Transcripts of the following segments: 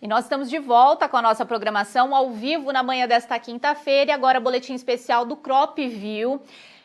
E nós estamos de volta com a nossa programação ao vivo na manhã desta quinta-feira e agora boletim especial do Cropview.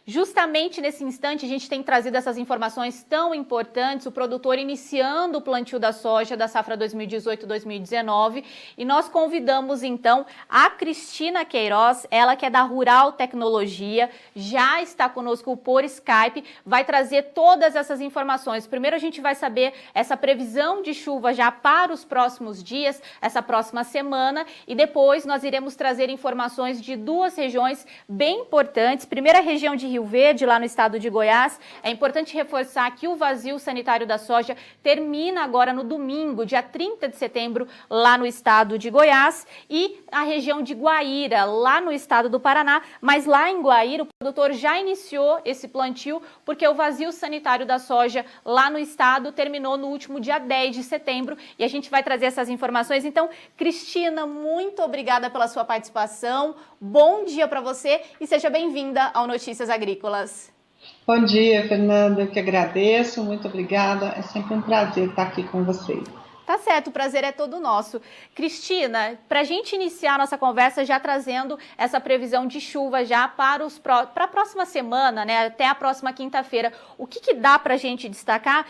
Justamente nesse instante a gente tem trazido essas informações tão importantes, o produtor iniciando o plantio da soja da safra 2018-2019 e nós convidamos então a Cristina Queiroz, ela que é da Rural Tecnologia, já está conosco por Skype, vai trazer todas essas informações. Primeiro a gente vai saber essa previsão de chuva já para os próximos dias, essa próxima semana e depois nós iremos trazer informações de duas regiões bem importantes. Primeira região de Rio Verde, lá no estado de Goiás. É importante reforçar que o vazio sanitário da soja termina agora no domingo, dia 30 de setembro, lá no estado de Goiás, e a região de Guaíra, lá no estado do Paraná. Mas lá em Guaíra, o produtor já iniciou esse plantio, porque o vazio sanitário da soja lá no estado terminou no último dia 10 de setembro, e a gente vai trazer essas informações. Então, Cristina, muito obrigada pela sua participação. Bom dia para você e seja bem-vinda ao Notícias Agrícolas. Bom dia, Fernanda, eu que agradeço, muito obrigada, é sempre um prazer estar aqui com vocês. Tá certo, o prazer é todo nosso. Cristina, para a gente iniciar a nossa conversa já trazendo essa previsão de chuva já para a próxima semana, né, até a próxima quinta-feira, o que dá para a gente destacar,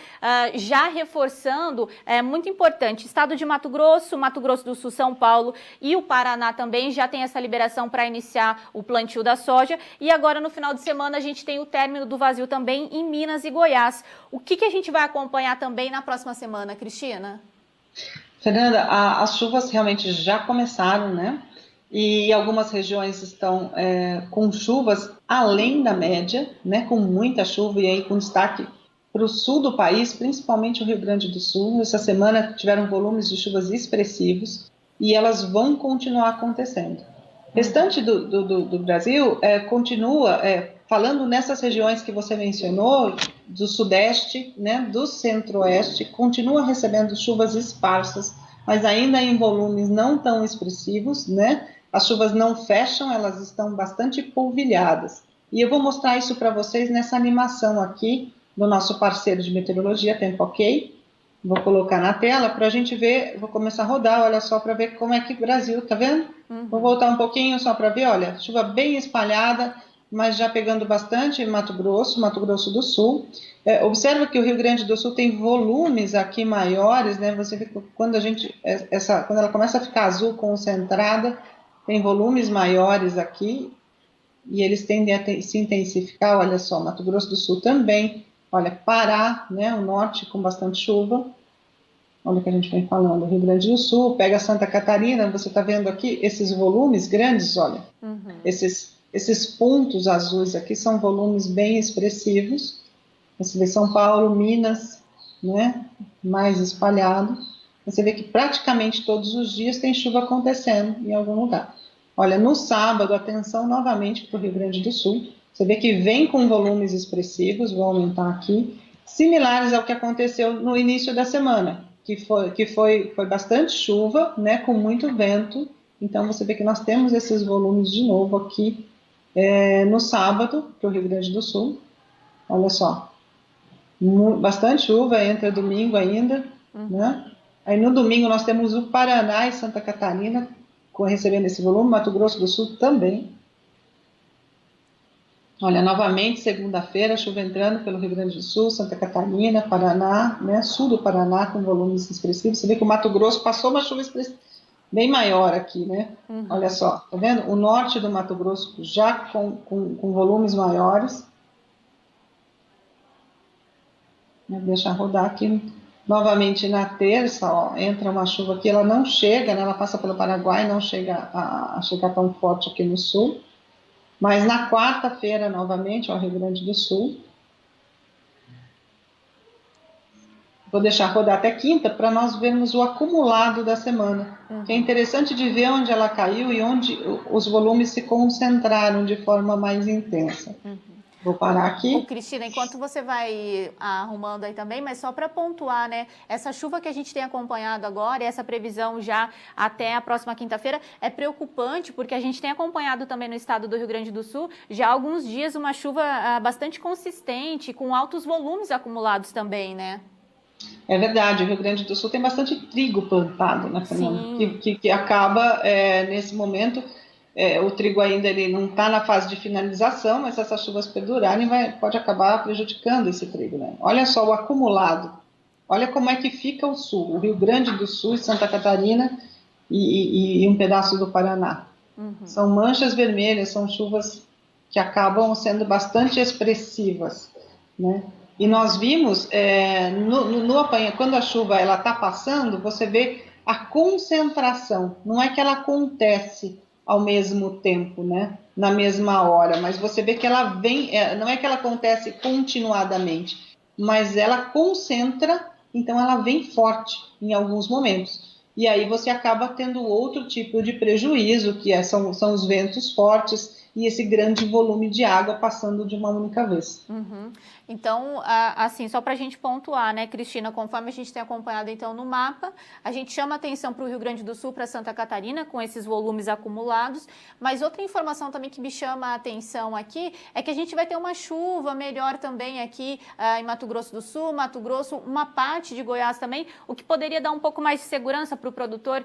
já reforçando, é muito importante, estado de Mato Grosso do Sul, São Paulo e o Paraná também já tem essa liberação para iniciar o plantio da soja e agora no final de semana a gente tem o término do vazio também em Minas e Goiás. O que a gente vai acompanhar também na próxima semana, Cristina? Fernanda, as chuvas realmente já começaram, né? E algumas regiões estão com chuvas além da média, né? Com muita chuva e aí com destaque para o sul do país, principalmente o Rio Grande do Sul. Essa semana tiveram volumes de chuvas expressivos e elas vão continuar acontecendo. O restante do Brasil continua falando nessas regiões que você mencionou, do sudeste, né, do centro-oeste, continua recebendo chuvas esparsas, mas ainda em volumes não tão expressivos, né? As chuvas não fecham, elas estão bastante polvilhadas. E eu vou mostrar isso para vocês nessa animação aqui do nosso parceiro de meteorologia, Tempo OK. Vou colocar na tela para a gente ver, vou começar a rodar, olha só, para ver como é que o Brasil, tá vendo? Vou voltar um pouquinho só para ver, olha, chuva bem espalhada, mas já pegando bastante em Mato Grosso do Sul. Observa que o Rio Grande do Sul tem volumes aqui maiores, né? Você vê que quando quando ela começa a ficar azul concentrada, tem volumes maiores aqui, e eles tendem a se intensificar, olha só, Mato Grosso do Sul também, olha, Pará, né, o norte com bastante chuva, olha o que a gente vem falando, Rio Grande do Sul, pega Santa Catarina, você está vendo aqui esses volumes grandes, olha, esses pontos azuis aqui são volumes bem expressivos, você vê São Paulo, Minas, né, mais espalhado, você vê que praticamente todos os dias tem chuva acontecendo em algum lugar. Olha, no sábado, atenção novamente para o Rio Grande do Sul, você vê que vem com volumes expressivos, vou aumentar aqui, similares ao que aconteceu no início da semana, que foi bastante chuva, né, com muito vento, então você vê que nós temos esses volumes de novo aqui no sábado para o Rio Grande do Sul, olha só, bastante chuva, entra domingo ainda, né? Aí no domingo nós temos o Paraná e Santa Catarina recebendo esse volume, Mato Grosso do Sul também. Olha, novamente, segunda-feira, chuva entrando pelo Rio Grande do Sul, Santa Catarina, Paraná, né, sul do Paraná com volumes expressivos. Você vê que o Mato Grosso passou uma chuva bem maior aqui, né? Olha só, tá vendo? O norte do Mato Grosso já com volumes maiores. Deixa eu rodar aqui. Novamente na terça, ó, entra uma chuva aqui, ela não chega, né, ela passa pelo Paraguai, não chega a chegar tão forte aqui no sul. Mas na quarta-feira, novamente, ó, Rio Grande do Sul. Vou deixar rodar até quinta para nós vermos o acumulado da semana. Que é interessante de ver onde ela caiu e onde os volumes se concentraram de forma mais intensa. Vou parar aqui. Ô, Cristina, enquanto você vai arrumando aí também, mas só para pontuar, né? Essa chuva que a gente tem acompanhado agora e essa previsão já até a próxima quinta-feira é preocupante, porque a gente tem acompanhado também no estado do Rio Grande do Sul já há alguns dias uma chuva bastante consistente, com altos volumes acumulados também, né? É verdade, o Rio Grande do Sul tem bastante trigo plantado, né, Fernanda? Sim. Que acaba, nesse momento, o trigo ainda ele não está na fase de finalização, mas se essas chuvas perdurarem, pode acabar prejudicando esse trigo, né? Olha só o acumulado, olha como é que fica o Sul, o Rio Grande do Sul e Santa Catarina e um pedaço do Paraná. São manchas vermelhas, são chuvas que acabam sendo bastante expressivas, né? E nós vimos, quando a chuva está passando, você vê a concentração, não é que ela acontece ao mesmo tempo, né? Na mesma hora, mas você vê que ela vem, não é que ela acontece continuadamente, mas ela concentra, então ela vem forte em alguns momentos. E aí você acaba tendo outro tipo de prejuízo, são os ventos fortes e esse grande volume de água passando de uma única vez. Então, assim, só para a gente pontuar, né, Cristina, conforme a gente tem acompanhado então no mapa, a gente chama atenção para o Rio Grande do Sul, para Santa Catarina, com esses volumes acumulados, mas outra informação também que me chama a atenção aqui é que a gente vai ter uma chuva melhor também aqui em Mato Grosso do Sul, Mato Grosso, uma parte de Goiás também, o que poderia dar um pouco mais de segurança para o produtor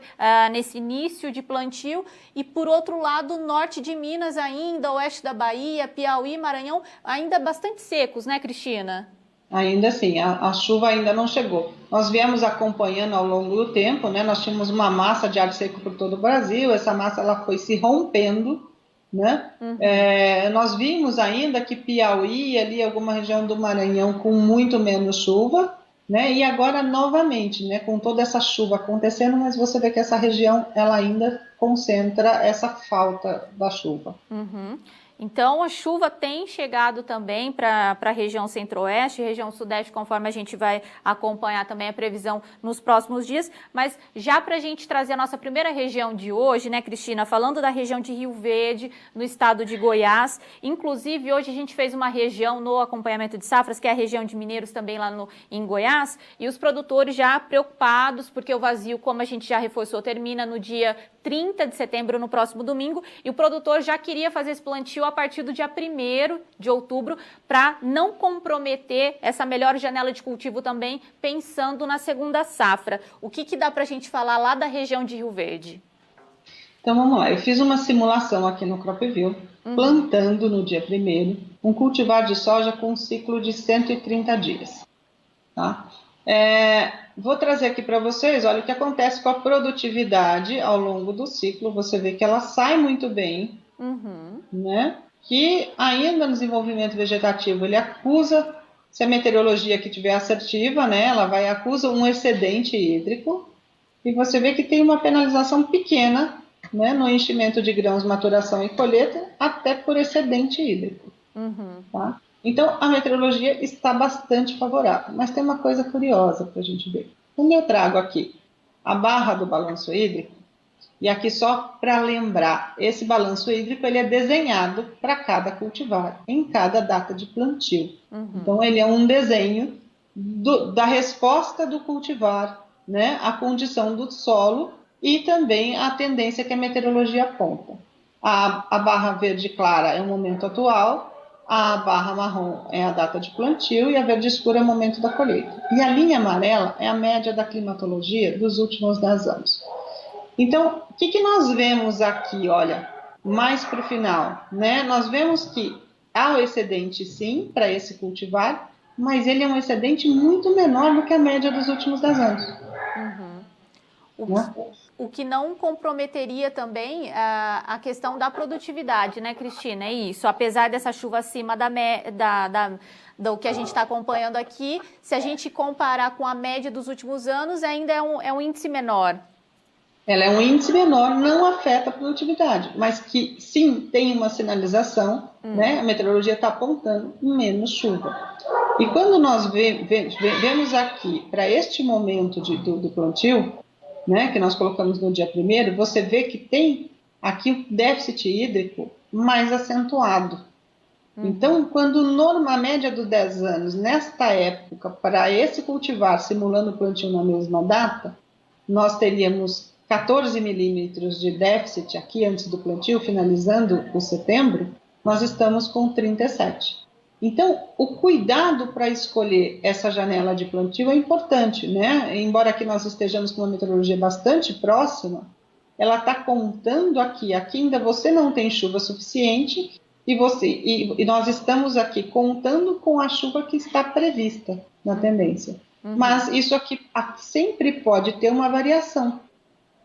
nesse início de plantio, e por outro lado, norte de Minas ainda, oeste da Bahia, Piauí, Maranhão, ainda bastante secos, né, Cristina? Ainda assim, a chuva ainda não chegou. Nós viemos acompanhando ao longo do tempo, né? Nós tínhamos uma massa de ar seco por todo o Brasil, essa massa ela foi se rompendo, né? Nós vimos ainda que Piauí, ali alguma região do Maranhão com muito menos chuva, né? E agora novamente, né? Com toda essa chuva acontecendo, mas você vê que essa região ela ainda concentra essa falta da chuva. Então, a chuva tem chegado também para a região centro-oeste, região sudeste, conforme a gente vai acompanhar também a previsão nos próximos dias. Mas já para a gente trazer a nossa primeira região de hoje, né, Cristina, falando da região de Rio Verde, no estado de Goiás. Inclusive, hoje a gente fez uma região no acompanhamento de safras, que é a região de Mineiros, também lá em Goiás, e os produtores já preocupados, porque o vazio, como a gente já reforçou, termina no dia 30 de setembro, no próximo domingo, e o produtor já queria fazer esse plantio a partir do dia 1º de outubro, para não comprometer essa melhor janela de cultivo também, pensando na segunda safra. O que dá para a gente falar lá da região de Rio Verde? Então vamos lá, eu fiz uma simulação aqui no CropView, plantando no dia 1º um cultivar de soja com um ciclo de 130 dias. Tá? Vou trazer aqui para vocês, olha o que acontece com a produtividade ao longo do ciclo. Você vê que ela sai muito bem, né? Que ainda no desenvolvimento vegetativo ele acusa, se a meteorologia que tiver assertiva, né, ela acusa um excedente hídrico, e você vê que tem uma penalização pequena, né, no enchimento de grãos, maturação e colheita, até por excedente hídrico. Tá? Então, a meteorologia está bastante favorável, mas tem uma coisa curiosa para a gente ver. Como eu trago aqui a barra do balanço hídrico, e aqui só para lembrar, esse balanço hídrico ele é desenhado para cada cultivar, em cada data de plantio. Então, ele é um desenho da resposta do cultivar, né, à condição do solo e também à tendência que a meteorologia aponta. A barra verde clara é o momento atual, a barra marrom é a data de plantio e a verde escura é o momento da colheita. E a linha amarela é a média da climatologia dos últimos 10 anos. Então, o que nós vemos aqui, olha, mais para o final, né? Nós vemos que há o excedente, sim, para esse cultivar, mas ele é um excedente muito menor do que a média dos últimos 10 anos. O que não comprometeria também a questão da produtividade, né, Cristina? É isso. Apesar dessa chuva acima do que a gente está acompanhando aqui, se a gente comparar com a média dos últimos anos, ainda é um índice menor. Ela é um índice menor, não afeta a produtividade, mas que sim tem uma sinalização, né? A meteorologia está apontando menos chuva. E quando nós vemos aqui, para este momento do plantio, né, que nós colocamos no dia 1º, você vê que tem aqui um déficit hídrico mais acentuado. Então, quando a média dos 10 anos, nesta época, para esse cultivar, simulando o plantio na mesma data, nós teríamos 14 milímetros de déficit aqui antes do plantio, finalizando o setembro, nós estamos com 37. Então, o cuidado para escolher essa janela de plantio é importante, né? Embora aqui nós estejamos com uma meteorologia bastante próxima, ela está contando aqui ainda você não tem chuva suficiente e nós estamos aqui contando com a chuva que está prevista na tendência. Mas isso aqui sempre pode ter uma variação,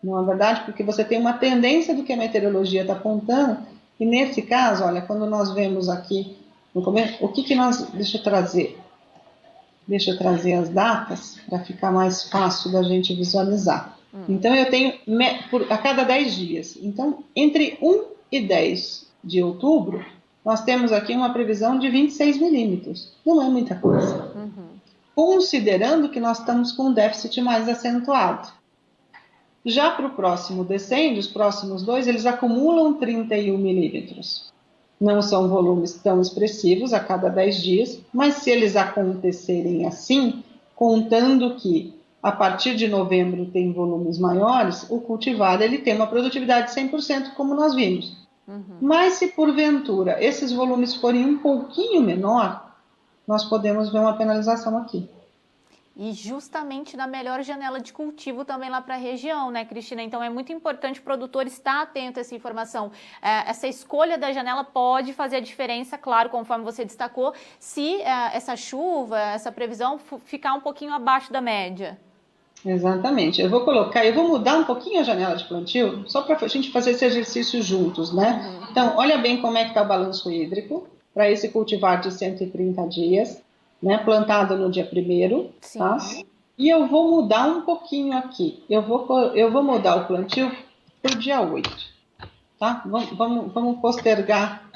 não é verdade? Porque você tem uma tendência do que a meteorologia está apontando, e nesse caso, olha, quando nós vemos aqui no começo, o que nós... Deixa eu trazer as datas para ficar mais fácil da gente visualizar. Então, eu tenho a cada 10 dias. Então, entre 1 e 10 de outubro, nós temos aqui uma previsão de 26 milímetros. Não é muita coisa. Considerando que nós estamos com um déficit mais acentuado. Já para o próximo decênio, os próximos 2, eles acumulam 31 milímetros. Não são volumes tão expressivos a cada 10 dias, mas se eles acontecerem assim, contando que a partir de novembro tem volumes maiores, o cultivado ele tem uma produtividade de 100%, como nós vimos. Mas se porventura esses volumes forem um pouquinho menor, nós podemos ver uma penalização aqui. E justamente na melhor janela de cultivo também lá para a região, né, Cristina? Então é muito importante o produtor estar atento a essa informação. Essa escolha da janela pode fazer a diferença, claro, conforme você destacou, se essa chuva, essa previsão ficar um pouquinho abaixo da média. Exatamente. Eu vou mudar um pouquinho a janela de plantio, só para a gente fazer esse exercício juntos, né? Então, olha bem como é que está o balanço hídrico para esse cultivar de 130 dias. Né, plantado no dia 1º, tá? E eu vou mudar um pouquinho aqui. Eu vou mudar o plantio para o dia 8, tá? Vamos postergar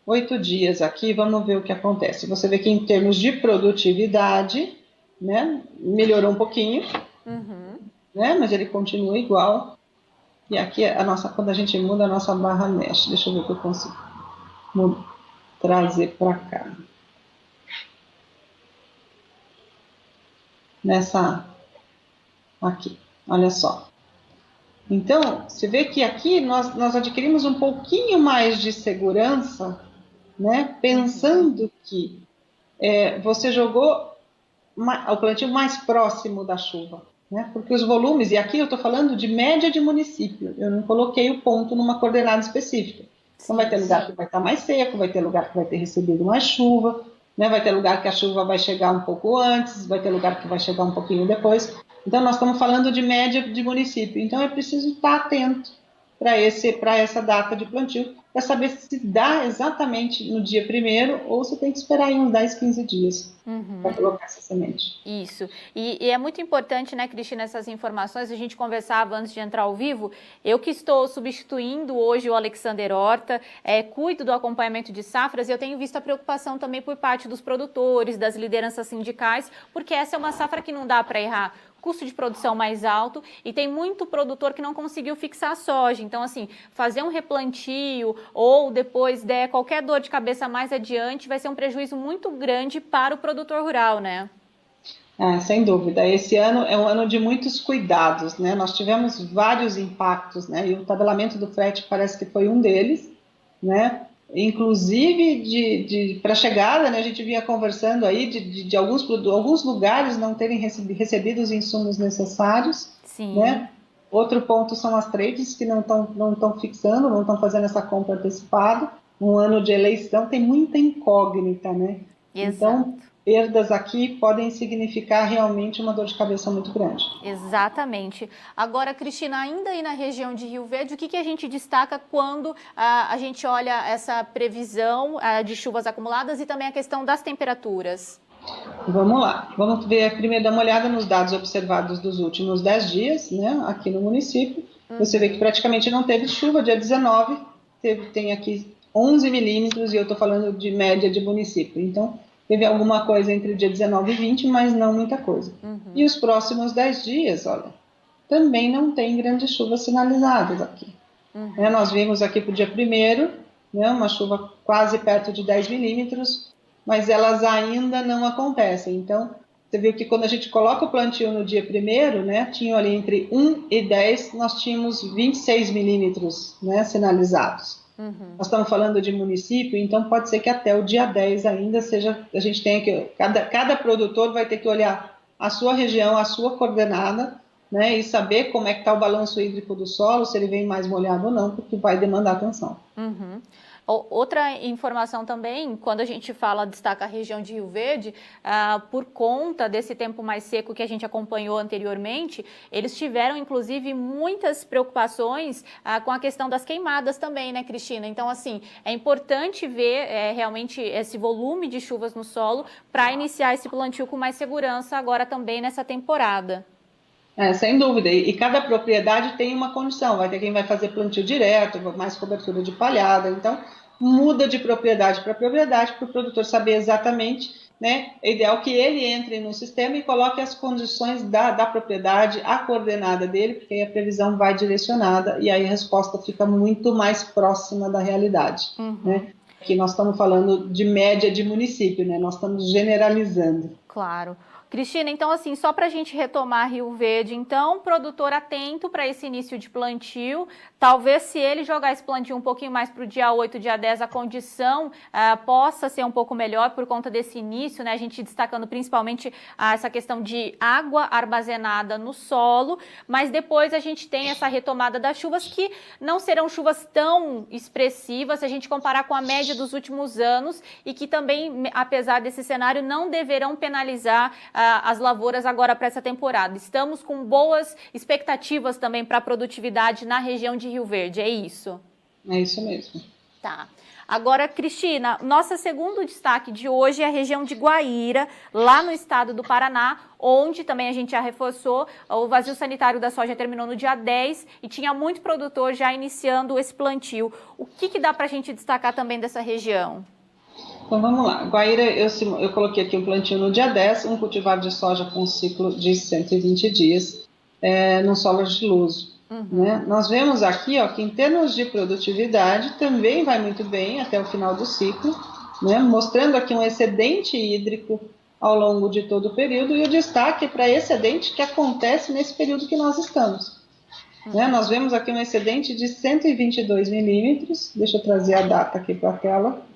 8 dias aqui, vamos ver o que acontece. Você vê que em termos de produtividade, né, melhorou um pouquinho, né, mas ele continua igual. E aqui quando a gente muda a nossa barra mesh, deixa eu ver o que eu consigo trazer para cá. Aqui, olha só. Então, você vê que aqui nós adquirimos um pouquinho mais de segurança, né? Pensando que você jogou o plantio mais próximo da chuva, né? Porque os volumes, e aqui eu estou falando de média de município, eu não coloquei o ponto numa coordenada específica. Então vai ter lugar que vai estar mais seco, vai ter lugar que vai ter recebido mais chuva, né? Vai ter lugar que a chuva vai chegar um pouco antes, vai ter lugar que vai chegar um pouquinho depois. Então, nós estamos falando de média de município. Então, é preciso estar atento para essa data de plantio, para saber se dá exatamente no dia 1º ou se tem que esperar aí uns 10, 15 dias para colocar essa semente. Isso. E é muito importante, né, Cristina, essas informações. A gente conversava antes de entrar ao vivo. Eu que estou substituindo hoje o Alexander Horta, cuido do acompanhamento de safras, e eu tenho visto a preocupação também por parte dos produtores, das lideranças sindicais, porque essa é uma safra que não dá para errar. Custo de produção mais alto, e tem muito produtor que não conseguiu fixar a soja. Então, assim, fazer um replantio ou depois der qualquer dor de cabeça mais adiante vai ser um prejuízo muito grande para o produtor rural, né? Sem dúvida. Esse ano é um ano de muitos cuidados, né? Nós tivemos vários impactos, né? E o tabelamento do frete parece que foi um deles, né? Inclusive para a chegada, né, a gente vinha conversando aí de alguns lugares não terem recebido os insumos necessários. Sim. Né? Outro ponto são as trades que não estão fixando, não estão fazendo essa compra antecipada. Um ano de eleição tem muita incógnita, né? Exato. Então, perdas aqui podem significar realmente uma dor de cabeça muito grande. Exatamente. Agora, Cristina, ainda aí na região de Rio Verde, o que a gente destaca quando a gente olha essa previsão de chuvas acumuladas e também a questão das temperaturas? Vamos lá. Vamos ver primeiro, dar uma olhada nos dados observados dos últimos 10 dias, né, aqui no município. Você vê que praticamente não teve chuva, dia 19, tem aqui 11 milímetros, e eu estou falando de média de município. Então, teve alguma coisa entre o dia 19 e 20, mas não muita coisa. E os próximos 10 dias, olha, também não tem grandes chuvas sinalizadas aqui. Nós vimos aqui para o dia 1º, né, uma chuva quase perto de 10 milímetros, mas elas ainda não acontecem. Então, você viu que quando a gente coloca o plantio no dia 1º, né, tinha ali entre 1 e 10, nós tínhamos 26 milímetros, né, sinalizados. Nós estamos falando de município, então pode ser que até o dia 10 ainda seja, a gente tenha que, cada produtor vai ter que olhar a sua região, a sua coordenada, né, e saber como é que está o balanço hídrico do solo, se ele vem mais molhado ou não, porque vai demandar atenção. Outra informação também, quando a gente fala, destaca a região de Rio Verde, por conta desse tempo mais seco que a gente acompanhou anteriormente, eles tiveram, inclusive, muitas preocupações com a questão das queimadas também, né, Cristina? Então, assim, é importante ver realmente esse volume de chuvas no solo para iniciar esse plantio com mais segurança agora também nessa temporada. Sem dúvida, e cada propriedade tem uma condição, vai ter quem vai fazer plantio direto, mais cobertura de palhada, então muda de propriedade para propriedade para o produtor saber exatamente, né, é ideal que ele entre no sistema e coloque as condições da propriedade, a coordenada dele, porque aí a previsão vai direcionada e aí a resposta fica muito mais próxima da realidade, né? Aqui nós estamos falando de média de município, né? Nós estamos generalizando. Claro. Cristina, então assim, só para a gente retomar Rio Verde, então, produtor atento para esse início de plantio, talvez se ele jogar esse plantio um pouquinho mais para o dia 8, dia 10, a condição possa ser um pouco melhor por conta desse início, né, a gente destacando principalmente essa questão de água armazenada no solo, mas depois a gente tem essa retomada das chuvas que não serão chuvas tão expressivas se a gente comparar com a média dos últimos anos e que também, apesar desse cenário, não deverão penalizar as lavouras agora para essa temporada. Estamos com boas expectativas também para a produtividade na região de Rio Verde, é isso? É isso mesmo. Tá. Agora, Cristina, nosso segundo destaque de hoje é a região de Guaíra, lá no estado do Paraná, onde também a gente já reforçou, o vazio sanitário da soja terminou no dia 10 e tinha muito produtor já iniciando esse plantio. O que dá para a gente destacar também dessa região? Então vamos lá, Guaíra, eu coloquei aqui um plantio no dia 10, um cultivar de soja com um ciclo de 120 dias, num solo argiloso. Né? Nós vemos aqui que em termos de produtividade também vai muito bem até o final do ciclo, né? Mostrando aqui um excedente hídrico ao longo de todo o período e o destaque para excedente que acontece nesse período que nós estamos. Né? Nós vemos aqui um excedente de 122 milímetros, deixa eu trazer a data aqui para a tela.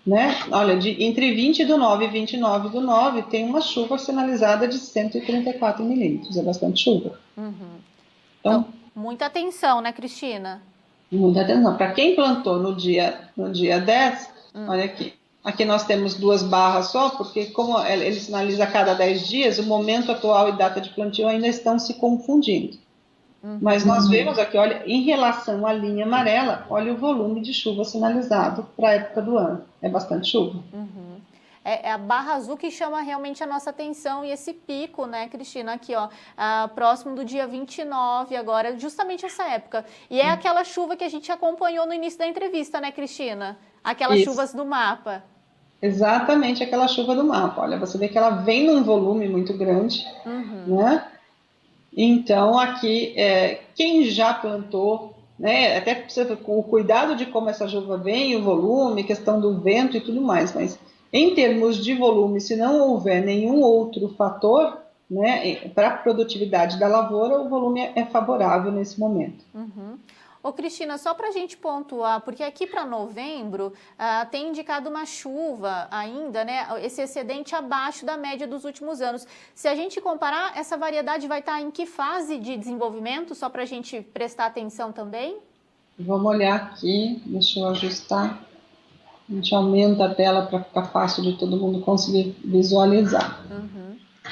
Né? Olha, entre 20 do 9 e 29 do 9 tem uma chuva sinalizada de 134 milímetros, é bastante chuva. Então, muita atenção, né, Cristina? Muita atenção. Para quem plantou no dia 10, olha aqui. Aqui nós temos 2 barras só, porque como ele sinaliza a cada 10 dias, o momento atual e data de plantio ainda estão se confundindo. Mas nós vemos aqui, olha, em relação à linha amarela, olha o volume de chuva sinalizado para a época do ano. É bastante chuva. É a barra azul que chama realmente a nossa atenção e esse pico, né, Cristina, aqui, próximo do dia 29 agora, justamente essa época. E é aquela chuva que a gente acompanhou no início da entrevista, né, Cristina? Aquelas chuvas do mapa. Exatamente aquela chuva do mapa. Olha, você vê que ela vem num volume muito grande, né? Então, aqui, quem já plantou, né, até precisa o cuidado de como essa chuva vem, o volume, questão do vento e tudo mais, mas em termos de volume, se não houver nenhum outro fator, né, para a produtividade da lavoura, o volume é favorável nesse momento. Ô, Cristina, só para a gente pontuar, porque aqui para novembro tem indicado uma chuva ainda, né? Esse excedente abaixo da média dos últimos anos. Se a gente comparar, essa variedade vai estar em que fase de desenvolvimento? Só para a gente prestar atenção também? Vamos olhar aqui, deixa eu ajustar. A gente aumenta a tela para ficar fácil de todo mundo conseguir visualizar.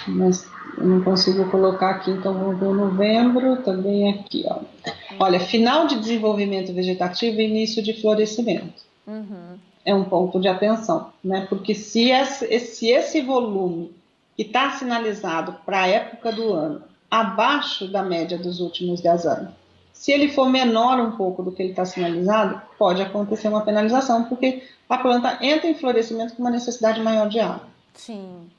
Mas eu não consigo colocar aqui, então vamos ver novembro, também aqui, ó. Olha, final de desenvolvimento vegetativo e início de florescimento. É um ponto de atenção, né? Porque se esse volume que está sinalizado para a época do ano, abaixo da média dos últimos 10 anos, se ele for menor um pouco do que ele está sinalizado, pode acontecer uma penalização, porque a planta entra em florescimento com uma necessidade maior de água. Sim.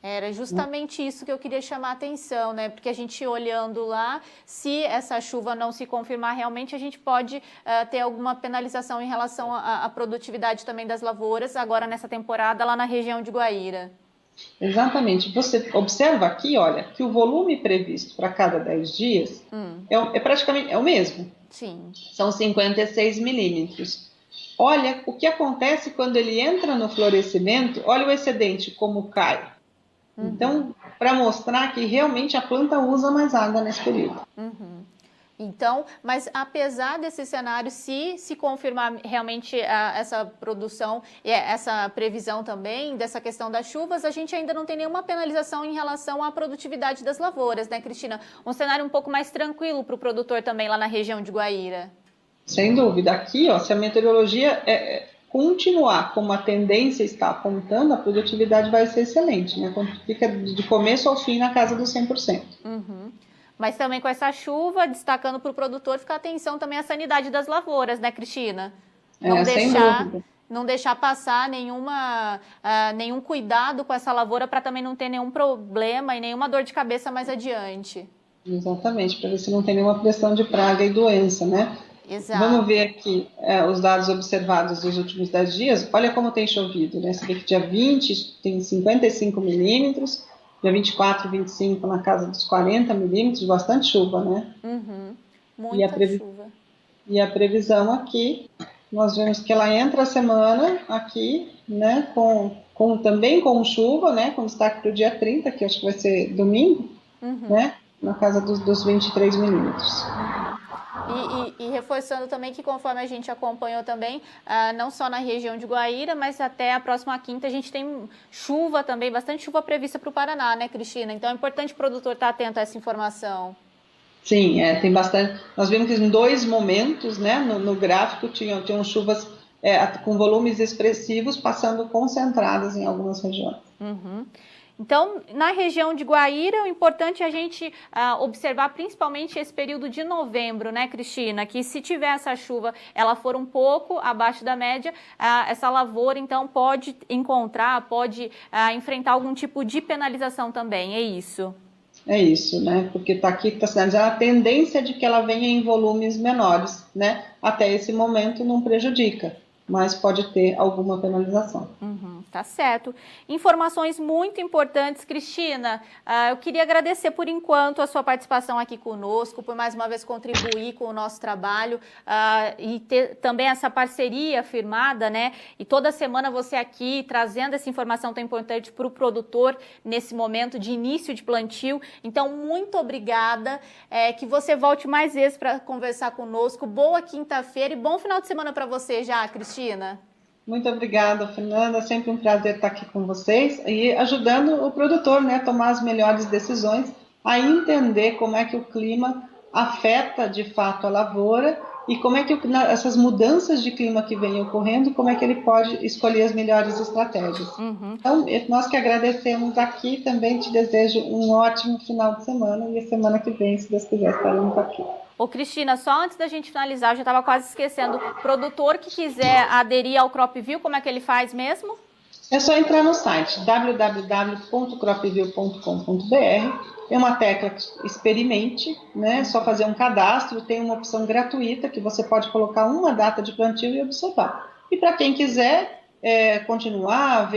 Era justamente isso que eu queria chamar a atenção, né? Porque a gente olhando lá, se essa chuva não se confirmar realmente, a gente pode ter alguma penalização em relação à produtividade também das lavouras, agora nessa temporada lá na região de Guaíra. Exatamente. Você observa aqui, olha, que o volume previsto para cada 10 dias praticamente o mesmo. Sim. São 56 milímetros. Olha o que acontece quando ele entra no florescimento, olha o excedente como cai. Então, para mostrar que realmente a planta usa mais água nesse período. Então, mas apesar desse cenário, se confirmar realmente essa produção e essa previsão também dessa questão das chuvas, a gente ainda não tem nenhuma penalização em relação à produtividade das lavouras, né, Cristina? Um cenário um pouco mais tranquilo para o produtor também lá na região de Guaíra. Sem dúvida. Aqui, ó, se a meteorologia continuar como a tendência está apontando, a produtividade vai ser excelente, né? Quando fica de começo ao fim na casa dos 100%. Mas também com essa chuva, destacando para o produtor ficar atenção também à sanidade das lavouras, né, Cristina? Não deixar passar nenhum cuidado com essa lavoura para também não ter nenhum problema e nenhuma dor de cabeça mais adiante. Exatamente, para ver se não tem nenhuma pressão de praga e doença, né? Exato. Vamos ver aqui os dados observados dos últimos 10 dias. Olha como tem chovido, né? Você vê que dia 20 tem 55 milímetros, dia 24, 25 na casa dos 40 milímetros, bastante chuva, né? Muita chuva. E a previsão aqui, nós vemos que ela entra a semana aqui, né? Também com chuva, né? Com destaque para o dia 30, que acho que vai ser domingo, né? Na casa dos 23 milímetros. E reforçando também que conforme a gente acompanhou também, não só na região de Guaíra, mas até a próxima quinta a gente tem chuva também, bastante chuva prevista para o Paraná, né, Cristina? Então é importante o produtor estar atento a essa informação. Sim, tem bastante. Nós vimos que em 2 momentos, né, no gráfico tinham chuvas com volumes expressivos passando concentradas em algumas regiões. Então, na região de Guaíra, o importante é a gente observar principalmente esse período de novembro, né, Cristina? Que se tiver essa chuva, ela for um pouco abaixo da média, essa lavoura, então, pode enfrentar algum tipo de penalização também, é isso? É isso, né? Porque está sinalizando a tendência de que ela venha em volumes menores, né? Até esse momento não prejudica, mas pode ter alguma penalização. Tá certo. Informações muito importantes, Cristina. Eu queria agradecer por enquanto a sua participação aqui conosco, por mais uma vez contribuir com o nosso trabalho e ter também essa parceria firmada, né? E toda semana você aqui trazendo essa informação tão importante para o produtor nesse momento de início de plantio. Então, muito obrigada. Que você volte mais vezes para conversar conosco. Boa quinta-feira e bom final de semana para você já, Cristina. Muito obrigada, Fernanda. Sempre um prazer estar aqui com vocês e ajudando o produtor, né, a tomar as melhores decisões, a entender como é que o clima afeta de fato a lavoura e como é que essas mudanças de clima que vêm ocorrendo, como é que ele pode escolher as melhores estratégias. Então, nós que agradecemos aqui, também te desejo um ótimo final de semana e a semana que vem, se Deus quiser, estaremos aqui. Ô Cristina, só antes da gente finalizar, eu já estava quase esquecendo, produtor que quiser aderir ao CropView, como é que ele faz mesmo? É só entrar no site www.cropview.com.br, tem uma tecla experimente, né? É só fazer um cadastro, tem uma opção gratuita que você pode colocar uma data de plantio e observar. E para quem quiser continuar,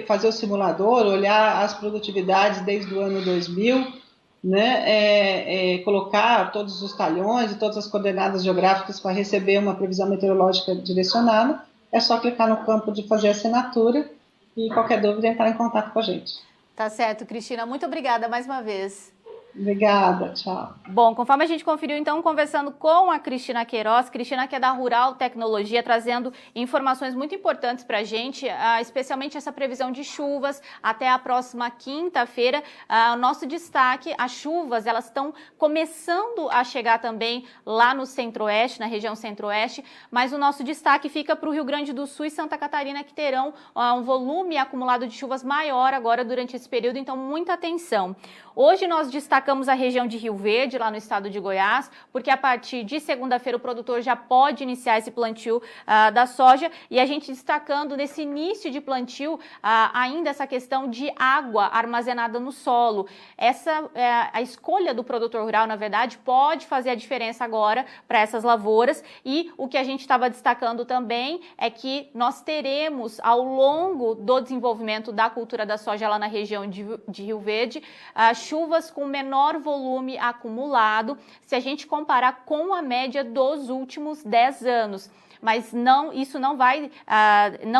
fazer o simulador, olhar as produtividades desde o ano 2000, né, colocar todos os talhões e todas as coordenadas geográficas para receber uma previsão meteorológica direcionada, é só clicar no campo de fazer assinatura e qualquer dúvida entrar em contato com a gente. Tá certo, Cristina. Muito obrigada mais uma vez. Obrigada, tchau. Bom, conforme a gente conferiu, então, conversando com a Cristina Queiroz, Cristina que é da Rural Tecnologia, trazendo informações muito importantes para a gente, especialmente essa previsão de chuvas até a próxima quinta-feira. O nosso destaque, as chuvas, elas estão começando a chegar também lá no Centro-Oeste, na região Centro-Oeste, mas o nosso destaque fica para o Rio Grande do Sul e Santa Catarina, que terão um volume acumulado de chuvas maior agora durante esse período, então muita atenção. Hoje nós destacamos a região de Rio Verde, lá no estado de Goiás, porque a partir de segunda-feira o produtor já pode iniciar esse plantio da soja, e a gente destacando nesse início de plantio ainda essa questão de água armazenada no solo. A escolha do produtor rural, na verdade, pode fazer a diferença agora para essas lavouras, e o que a gente estava destacando também é que nós teremos, ao longo do desenvolvimento da cultura da soja lá na região de Rio Verde, chuvas com menor volume acumulado, se a gente comparar com a média dos últimos 10 anos. Mas isso não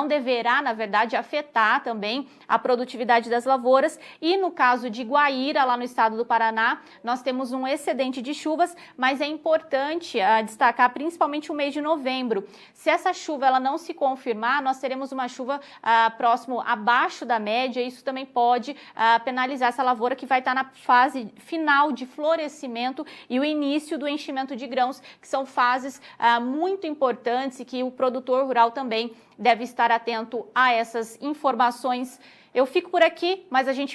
deverá, na verdade, afetar também a produtividade das lavouras. E no caso de Guaíra, lá no estado do Paraná, nós temos um excedente de chuvas, mas é importante destacar principalmente o mês de novembro. Se essa chuva ela não se confirmar, nós teremos uma chuva próximo abaixo da média, e isso também pode penalizar essa lavoura que vai estar na fase final de florescimento e o início do enchimento de grãos, que são fases muito importantes e que o produtor rural também deve estar atento a essas informações. Eu fico por aqui, mas a gente